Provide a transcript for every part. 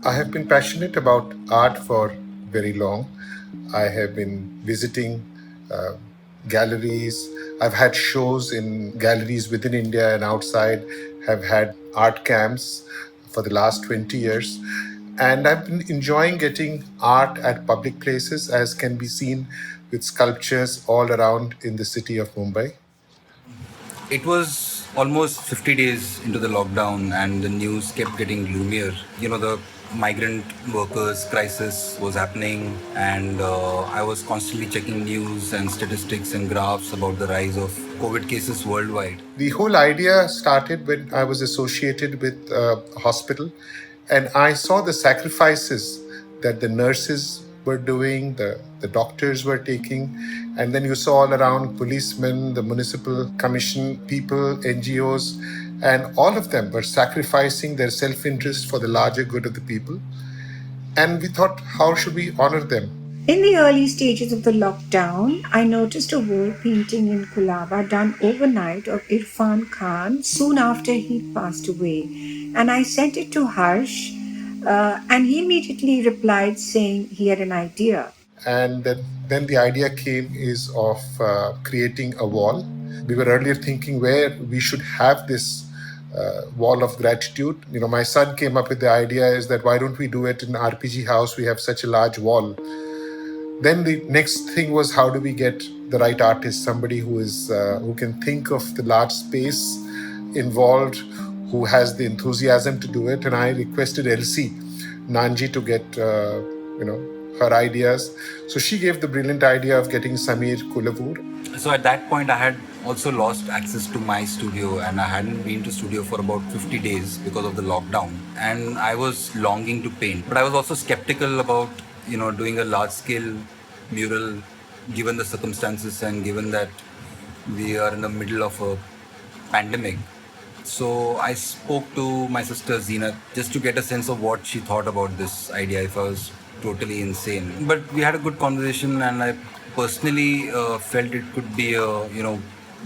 I have been passionate about art for very long. I have been visiting uh, galleries. I've had shows in galleries within India and outside, have had art camps for the last 20 years. And I've been enjoying getting art at public places, as can be seen with sculptures all around in the city of Mumbai. It was almost 50 days into the lockdown, and the news kept getting gloomier. The migrant workers crisis was happening, and I was constantly checking news and statistics and graphs about the rise of COVID cases worldwide. The whole idea started when I was associated with a hospital, and I saw the sacrifices that the nurses were doing, the doctors were taking, and then you saw all around policemen, the municipal commission people, NGOs, and all of them were sacrificing their self interest for the larger good of the people. And we thought, how should we honor them? In the early stages of the lockdown, I noticed a wall painting in Colaba done overnight of Irfan Khan soon after he passed away. And I sent it to Harsh, and he immediately replied saying he had an idea. And then the idea came is of creating a wall. We were earlier thinking where we should have this wall of gratitude. My son came up with the idea is that why don't we do it in RPG house? We have such a large wall. Then the next thing was how do we get the right artist, somebody who can think of the large space involved, who has the enthusiasm to do it. And I requested Elsie Nanji to get her ideas. So she gave the brilliant idea of getting Samir Kulavoor. So at that point, I had also lost access to my studio, and I hadn't been to studio for about 50 days because of the lockdown. And I was longing to paint, but I was also skeptical about doing a large scale mural, given the circumstances and given that we are in the middle of a pandemic. So I spoke to my sister Zeena just to get a sense of what she thought about this idea, if I was totally insane. But we had a good conversation, and I personally felt it could be a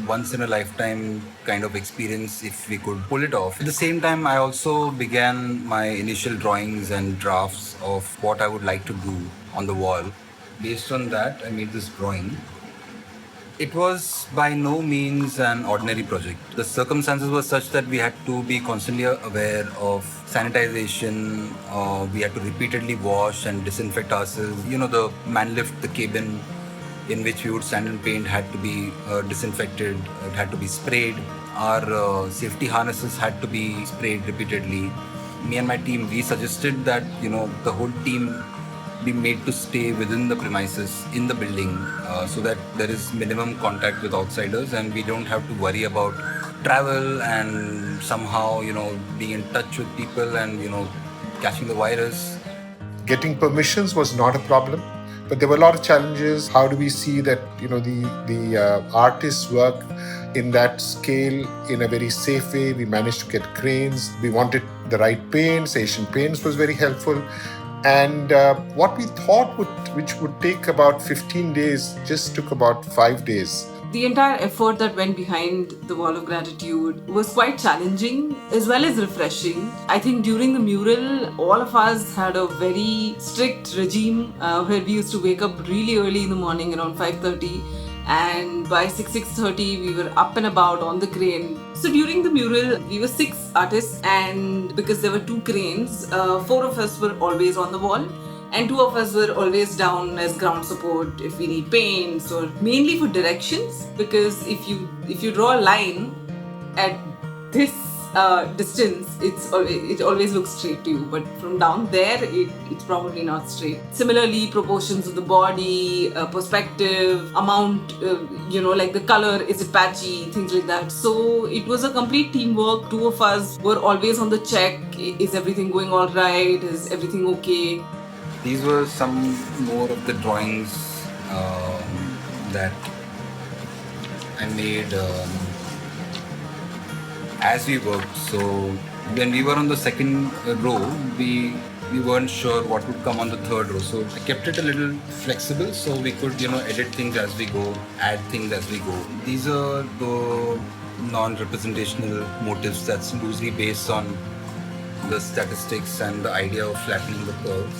once in a lifetime kind of experience if we could pull it off. At the same time, I also began my initial drawings and drafts of what I would like to do on the wall. Based on that, I made this drawing. It was by no means an ordinary project. The circumstances were such that we had to be constantly aware of sanitization. We had to repeatedly wash and disinfect ourselves. The man lift, the cabin in which we would stand and paint had to be disinfected. It had to be sprayed. Our safety harnesses had to be sprayed repeatedly. Me and my team, we suggested that the whole team be made to stay within the premises in the building, so that there is minimum contact with outsiders and we don't have to worry about travel and somehow being in touch with people and catching the virus. Getting permissions was not a problem, but there were a lot of challenges. How do we see that the artists work in that scale in a very safe way? We managed to get cranes. We wanted the right paints. Asian Paints was very helpful. And what we thought which would take about 15 days just took about 5 days. The entire effort that went behind the Wall of Gratitude was quite challenging as well as refreshing. I think during the mural, all of us had a very strict regime where we used to wake up really early in the morning around 5:30, and by 6:30 we were up and about on the crane. So during the mural, we were 6 artists, and because there were 2 cranes, 4 of us were always on the wall and 2 of us were always down as ground support if we need paints or mainly for directions, because if you draw a line at this distance, it always looks straight to you, but from down there it's probably not straight. Similarly, proportions of the body, perspective, amount, like the color, is it patchy, things like that. So it was a complete teamwork. 2 of us were always on the check. Is everything going all right? Is everything okay? These were some more of the drawings that I made as we worked. So when we were on the second row, we weren't sure what would come on the third row. So I kept it a little flexible so we could edit things as we go, add things as we go. These are the non-representational motifs that's loosely based on the statistics and the idea of flattening the curve.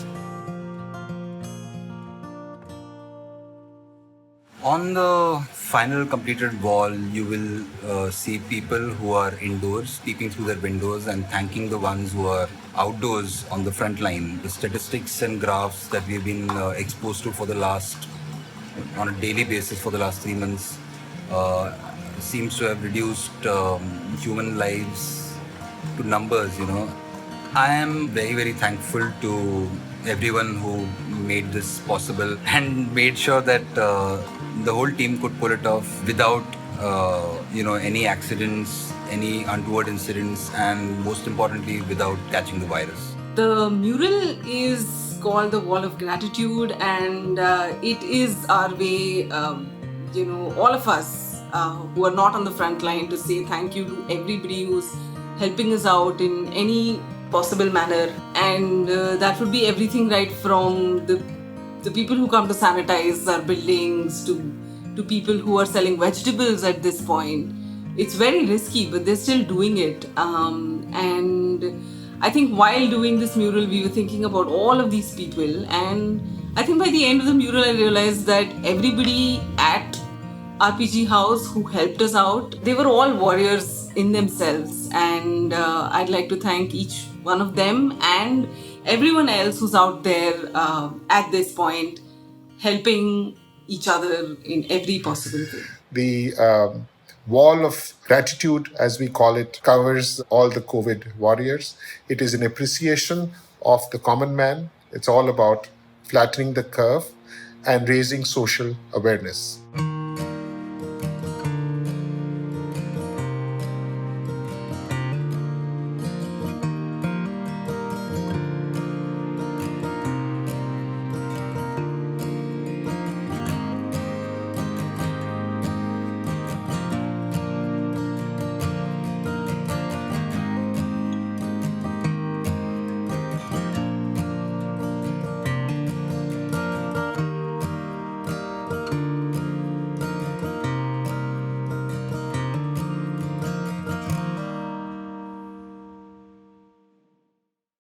On the final completed wall, you will see people who are indoors, peeping through their windows and thanking the ones who are outdoors on the front line. The statistics and graphs that we've been exposed to for the last, on a daily basis for the last 3 months, uh, seems to have reduced human lives to numbers, I am very, very thankful to everyone who made this possible and made sure that the whole team could pull it off without, any accidents, any untoward incidents, and most importantly, without catching the virus. The mural is called the Wall of Gratitude, and it is our way, all of us who are not on the front line, to say thank you to everybody who's helping us out in any possible manner. And that would be everything, right from the people who come to sanitize our buildings to people who are selling vegetables at this point. It's very risky, but they're still doing it. And I think while doing this mural, we were thinking about all of these people. And I think by the end of the mural, I realized that everybody at RPG House who helped us out, they were all warriors in themselves. And I'd like to thank each one of them and everyone else who's out there at this point, helping each other in every possible way. The wall of gratitude, as we call it, covers all the COVID warriors. It is an appreciation of the common man. It's all about flattening the curve and raising social awareness.